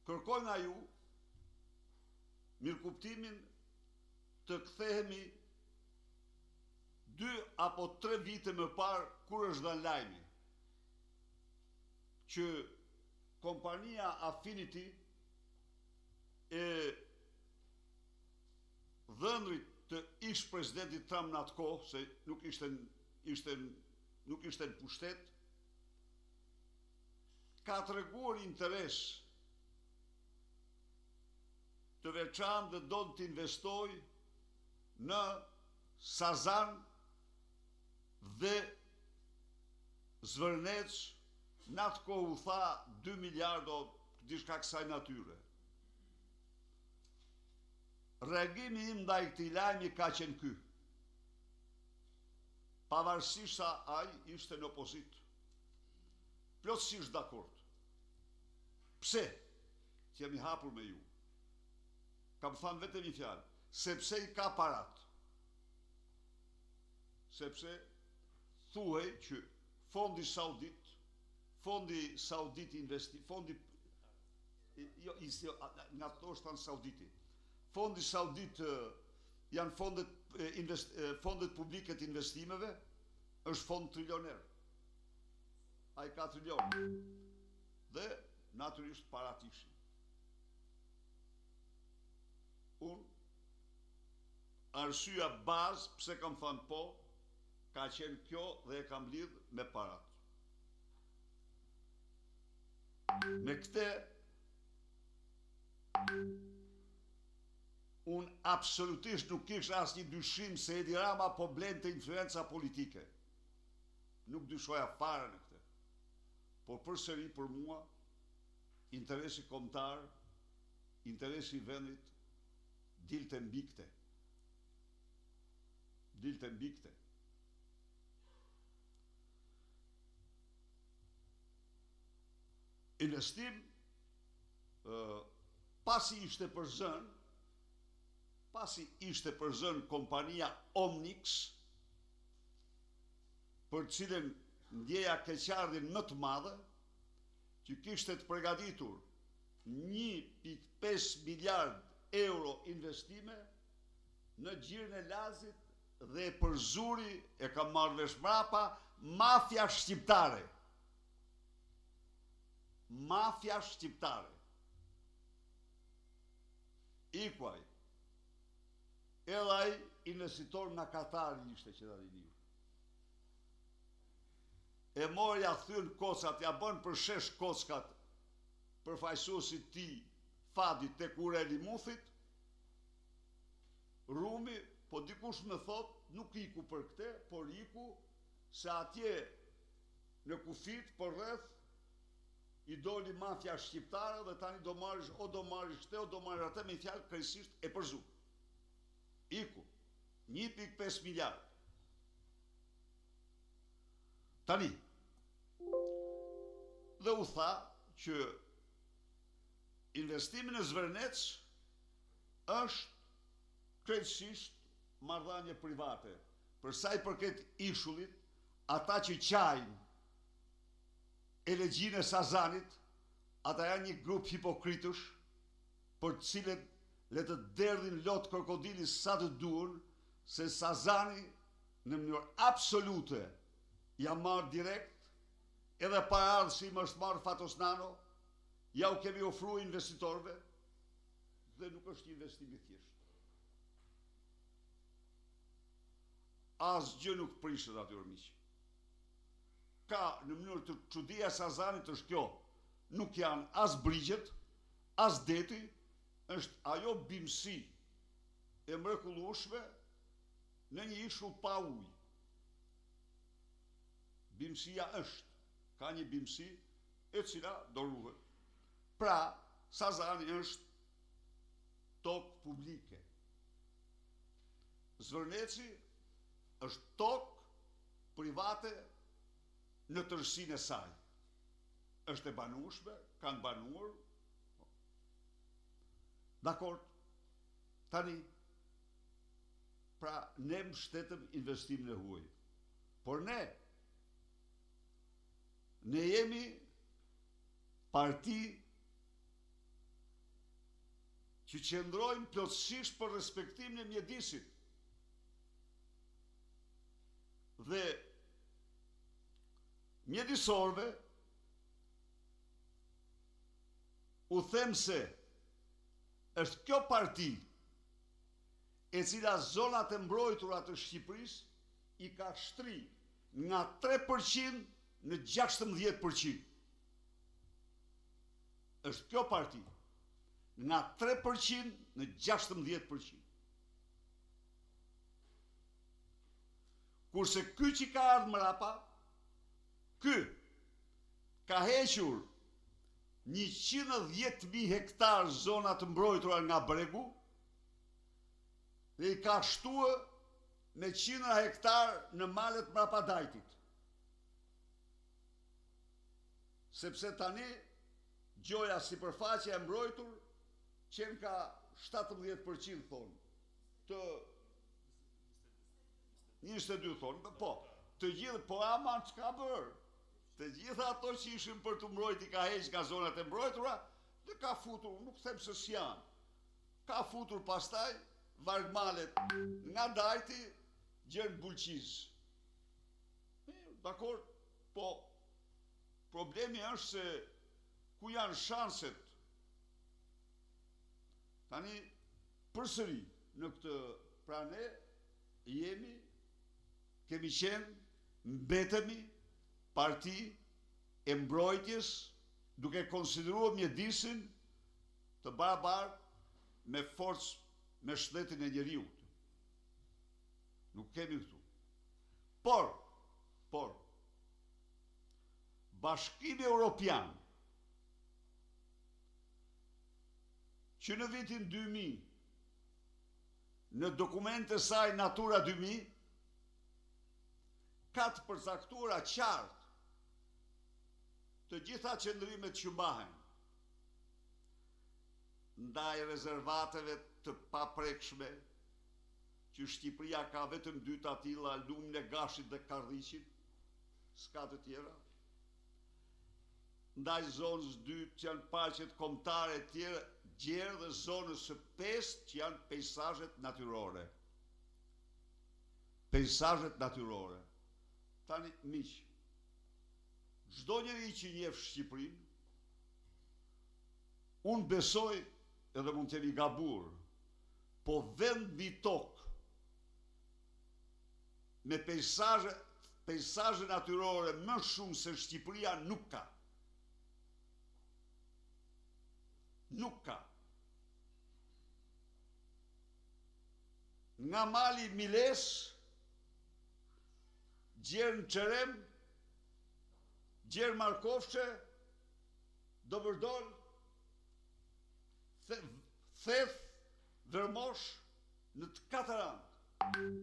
kërkoj nga ju mirëkuptimin të kthehemi 2 apo 3 vite më parë kur është dhënë lajmi që kompania Affinity e dhënrit të ish presidentit Trump në atë kohë, se nuk ishte në pushtet, ka treguar interes të veçantë dhe do të investoj në Sazan dhe Zvërnec, në atë kohë u tha 2 miliardo diçka kësaj natyre. Reagimi im ndaj këtij lajmi ka qenë ky. Pavarësisht sa ai ishte në opozit. Plotësisht dakord. Pse? Që jam i hapur me ju. Kam thënë vetëm një fjalë, sepse i ka parat. Sepse thuhej që Fondi Saudit investim, nga to është tanë Sauditi. Fondi Saudit janë fondet publike të investimeve, është fond trilioner. Ai ka trilion. Dhe natyrisht parat ishin. Unë arsyeja bazë pse kam thënë po, ka qenë kjo dhe e kam lidh me parat. Me këte, unë absolutisht nuk kisha asnjë dyshim se Edi Rama po blente influenca politike. Nuk dyshoja fare në këtë. Por përsëri për mua, interesi kombëtar, interesi i vendit dilte mbi këte. Investim, pasi ishte për zën kompania Omnix, për cilën ndjeja keqardhin më të madhe, që kishte të përgatitur 1.5 miliard euro investime në gjirën e Lazit dhe e përzuri, e ka marrë vesh mrapa, mafia shqiptare. Ikuaj. Edhe ai investitor nga Katari ishte që dha linjë. E mori ja thyn kocat, ja bën për shesh kockat përfaqësuesit ti Fadit tek Ureli Muthit. Rumi, po dikush më thot, nuk iku për këte, por iku se atje në kufit për rreth i doli mafia shqiptare dhe tani do marrësh o do marrësh te o do marrësh atë, me fjalë krejtësisht e përzu. Iku 1.5 miliard. Tani dhe u tha që investimi në Zvërnec është krejtësisht marrëdhënie private. Për sa i përket ishullit, ata që qajnë elegjin e Sazanit, ata janë një grup hipokritësh, për të cilët le të derdhin lot krokodili sa të duan, se Sazani në mënyrë absolute ja marrë direkt, edhe paraardhësi më është marrë Fatosnano, ja u kemi ofruar investitorëve, dhe nuk është investim i thjeshtë. Asgjë nuk prishet aty miq. Ka në mënyrë të çudia e Sazanit është kjo. Nuk janë as brigjet, as deti, është ajo bimësi e mrekullueshme në një ishull pa ujë. Bimësia është, ka një bimësi e cila do ruhet. Pra, Sazani është tokë publike. Zvërneci është tokë private në tërësinë e saj. Është e banueshme, kanë banuar. Dakord. Tani, pra ne mbështetëm investimin e huaj. Por ne jemi parti që qëndrojnë plotësisht për respektimin e mjedisit. Dhe mjedisorve u them se është kjo parti e cila zonat e mbrojtura të Shqipërisë i ka shtri nga 3% në 16%. Është kjo parti nga 3% në 16%. Kurse ky që ka ardhur mrapa, ky ka hequr 110.000 hektar zona të mbrojtura nga bregu dhe i ka shtuar me 100 hektar në malet mrapadajtit. Sepse tani gjoja sipërfaqe e mbrojtur qenë ka 17% thonë. Të 22 thonë, po, të gjithë, po aman çka bërë? Të gjitha ato që ishin për të mbrojt i ka heq nga zonat e mbrojtura, dhe ka futur, nuk them se s'janë, ka futur pastaj vargmalet nga dajti gjën bulqiz. Dakor, po problemi është se ku janë shanset. Tani përsëri në këtë prane kemi qenë, mbetemi parti e mbrojtjes duke konsideruar mjedisin të barabartë me forcë me shtetin e njeriut. Nuk kemi këtu. Por, Bashkimi Evropian, që në vitin 2000, në dokumente saj Natura 2000, ka të përcaktuara qartë të gjitha qëndrimet që mbahen ndaj rezervateve të paprekshme, që Shqipëria ka vetëm 2 të tilla, lumin e Gashit dhe Karriqit, s'ka të tjera. Ndaj zonës 2 që janë paqet kombëtare e tjera, gjerë dhe zonës së 5 që janë pejsazhet natyrore. Pejsazhet natyrore. Tani, miq, çdo njeri që njeh Shqipërinë, unë besoj, edhe mund të jemi gabur, po vend mbi tokë me pejsazhe natyrore më shumë se Shqipëria nuk ka. Nuk ka. Nga mali Miles, Gjerë në Çerem, Gjerë Markofshe, Dobërdol, Theth, Vërmosh, në të 4 anë.